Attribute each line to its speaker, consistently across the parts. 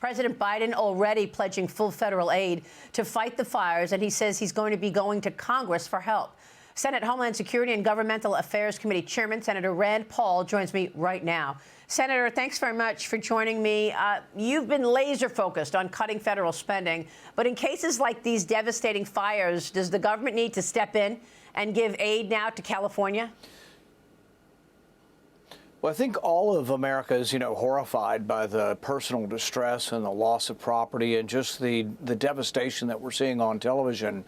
Speaker 1: President Biden already pledging full federal aid to fight the fires, and he says he's going to be going to Congress for help. Senate Homeland Security and Governmental Affairs Committee Chairman Senator Rand Paul joins me right now. Senator, thanks very much for joining me. You've been laser focused on cutting federal spending, but in cases like these devastating fires, does the government need to step in and give aid now to California?
Speaker 2: Well, I think all of America is, horrified by the personal distress and the loss of property and just the devastation that we're seeing on television.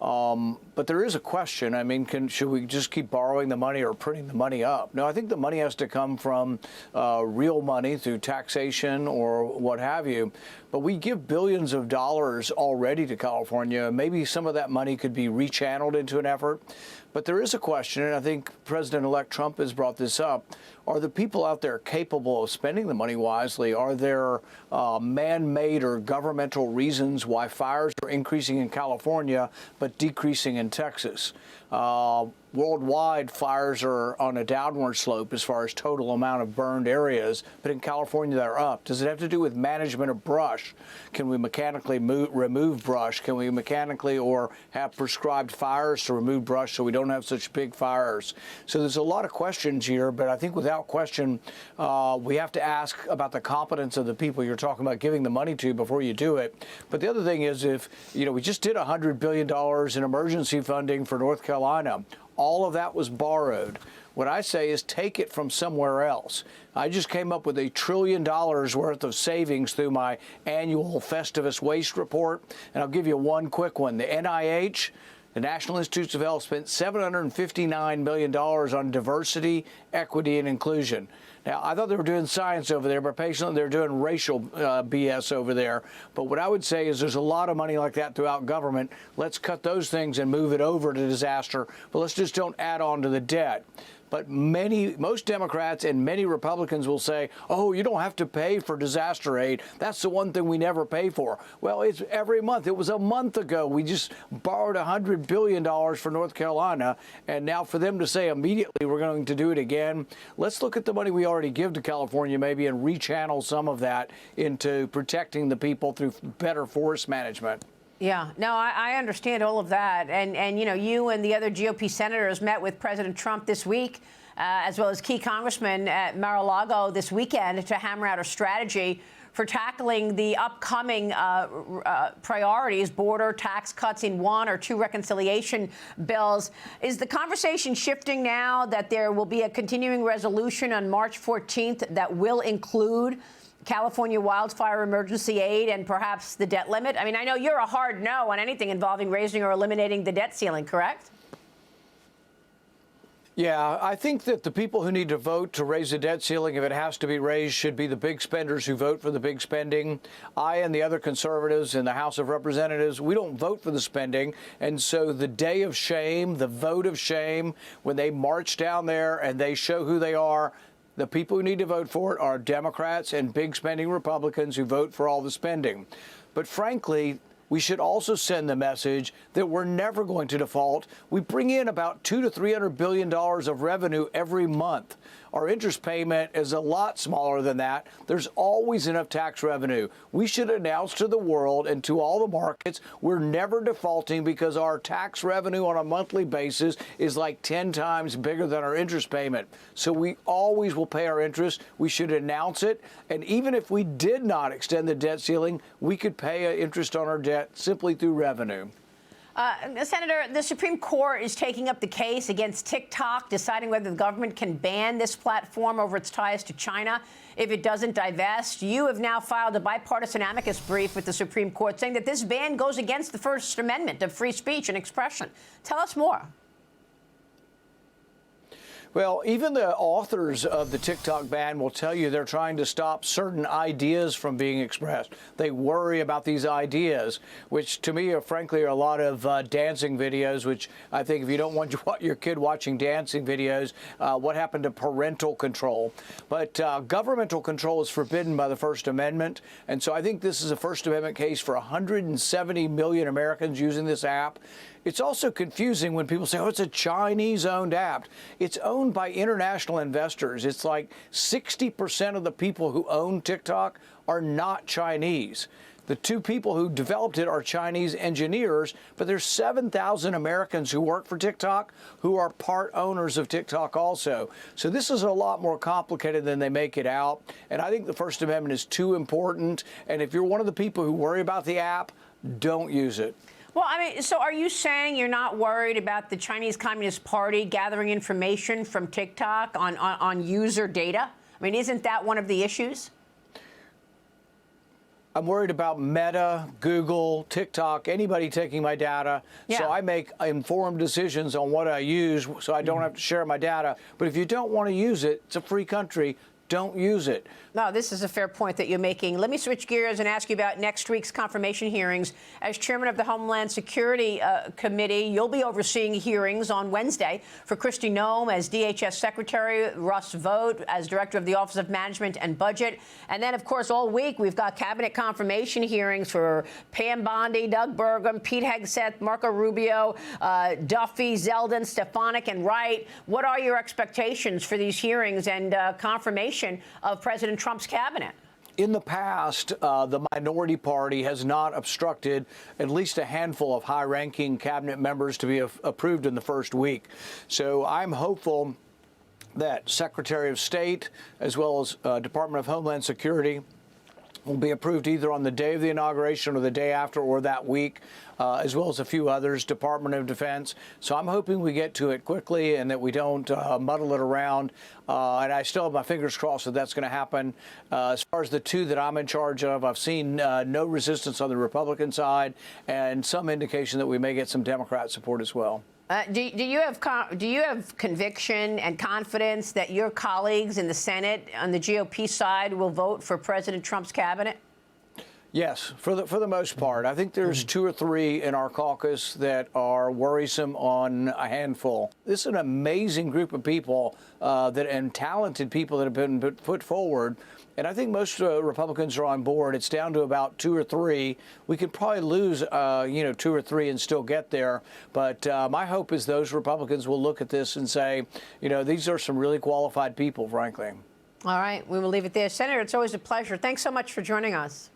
Speaker 2: But there is a question. I mean, should we just keep borrowing the money or printing the money up? No, I think the money has to come from real money through taxation or what have you. But we give billions of dollars already to California. Maybe some of that money could be rechanneled into an effort. But there is a question, and I think President-elect Trump has brought this up. Are the people out there capable of spending the money wisely? Are there man-made or governmental reasons why fires are increasing in California but decreasing in Texas? Worldwide, fires are on a downward slope as far as total amount of burned areas, but in California they're up. Does it have to do with management of brush? Can we mechanically remove brush? Can we mechanically or have prescribed fires to remove brush so we don't have such big fires? So there's a lot of questions here, but I think without question, we have to ask about the competence of the people you're talking about giving the money to before you do it. But the other thing is, if, we just did $100 billion in emergency funding for North Carolina. All of that was borrowed. What I say is take it from somewhere else. I just came up with $1 trillion worth of savings through my annual Festivus Waste Report. And I'll give you one quick one. The NIH, the National Institutes of Health, spent $759 million on diversity, equity, and inclusion. Now, I thought they were doing science over there, but patiently they're doing racial BS over there. But what I would say is there's a lot of money like that throughout government. Let's cut those things and move it over to disaster, but let's just don't add on to the debt. But most Democrats and many Republicans will say, oh, you don't have to pay for disaster aid. That's the one thing we never pay for. Well, it's every month. It was a month ago. We just borrowed $100 billion for North Carolina. And now for them to say immediately we're going to do it again, let's look at the money we already give to California maybe and rechannel some of that into protecting the people through better forest management.
Speaker 1: Yeah, no, I understand all of that. And you and the other GOP senators met with President Trump this week, as well as key congressmen at Mar-a-Lago this weekend to hammer out a strategy for tackling the upcoming priorities, border tax cuts in one or two reconciliation bills. Is the conversation shifting now that there will be a continuing resolution on March 14th that will include California wildfire emergency aid and perhaps the debt limit? I mean, I know you're a hard no on anything involving raising or eliminating the debt ceiling, correct?
Speaker 2: Yeah, I think that the people who need to vote to raise the debt ceiling, if it has to be raised, should be the big spenders who vote for the big spending. I and the other conservatives in the House of Representatives, we don't vote for the spending. And so the day of shame, the vote of shame, when they march down there and they show who they are, the people who need to vote for it are Democrats and big spending Republicans who vote for all the spending. But frankly, we should also send the message that we're never going to default. We bring in about $200 to $300 billion of revenue every month. Our interest payment is a lot smaller than that. There's always enough tax revenue. We should announce to the world and to all the markets we're never defaulting because our tax revenue on a monthly basis is like 10 times bigger than our interest payment. So we always will pay our interest. We should announce it. And even if we did not extend the debt ceiling, we could pay interest on our debt simply through revenue.
Speaker 1: Senator, the Supreme Court is taking up the case against TikTok, deciding whether the government can ban this platform over its ties to China if it doesn't divest. You have now filed a bipartisan amicus brief with the Supreme Court saying that this ban goes against the First Amendment of free speech and expression. Tell us more.
Speaker 2: Well, even the authors of the TikTok ban will tell you they're trying to stop certain ideas from being expressed. They worry about these ideas, which to me are frankly a lot of dancing videos, which I think if you don't want your kid watching dancing videos, what happened to parental control? But governmental control is forbidden by the First Amendment. And so I think this is a First Amendment case for 170 million Americans using this app. It's also confusing when people say, oh, it's a Chinese-owned app. It's owned by international investors. It's like 60% of the people who own TikTok are not Chinese. The two people who developed it are Chinese engineers, but there's 7,000 Americans who work for TikTok who are part owners of TikTok also. So this is a lot more complicated than they make it out. And I think the First Amendment is too important. And if you're one of the people who worry about the app, don't use it.
Speaker 1: Well, I mean, so are you saying you're not worried about the Chinese Communist Party gathering information from TikTok on user data? I mean, isn't that one of the issues?
Speaker 2: I'm worried about Meta, Google, TikTok, anybody taking my data.
Speaker 1: Yeah.
Speaker 2: So I make informed decisions on what I use so I don't have to share my data. But if you don't want to use it, it's a free country. Don't use it. No,
Speaker 1: this is a fair point that you're making. Let me switch gears and ask you about next week's confirmation hearings. As chairman of the Homeland Security Committee, you'll be overseeing hearings on Wednesday for Kristi Noem as DHS Secretary, Russ Vought as Director of the Office of Management and Budget. And then, of course, all week we've got cabinet confirmation hearings for Pam Bondi, Doug Burgum, Pete Hegseth, Marco Rubio, Duffy, Zeldin, Stefanik, and Wright. What are your expectations for these hearings and confirmation of President Trump's cabinet?
Speaker 2: In the past, the minority party has not obstructed at least a handful of high-ranking cabinet members to be approved in the first week. So I'm hopeful that Secretary of State, as well as Department of Homeland Security, will be approved either on the day of the inauguration or the day after or that week, as well as a few others, Department of Defense. So I'm hoping we get to it quickly and that we don't muddle it around. And I still have my fingers crossed that that's going to happen. As far as the two that I'm in charge of, I've seen no resistance on the Republican side and some indication that we may get some Democrat support as well.
Speaker 1: Do you have conviction and confidence that your colleagues in the Senate on the GOP side will vote for President Trump's cabinet?
Speaker 2: Yes, for the most part. I think there's two or three in our caucus that are worrisome on a handful. This is an amazing group of people and talented people that have been put forward. And I think most Republicans are on board. It's down to about two or three. We could probably lose, two or three and still get there. But my hope is those Republicans will look at this and say, these are some really qualified people, frankly.
Speaker 1: All right. We will leave it there. Senator, it's always a pleasure. Thanks so much for joining us.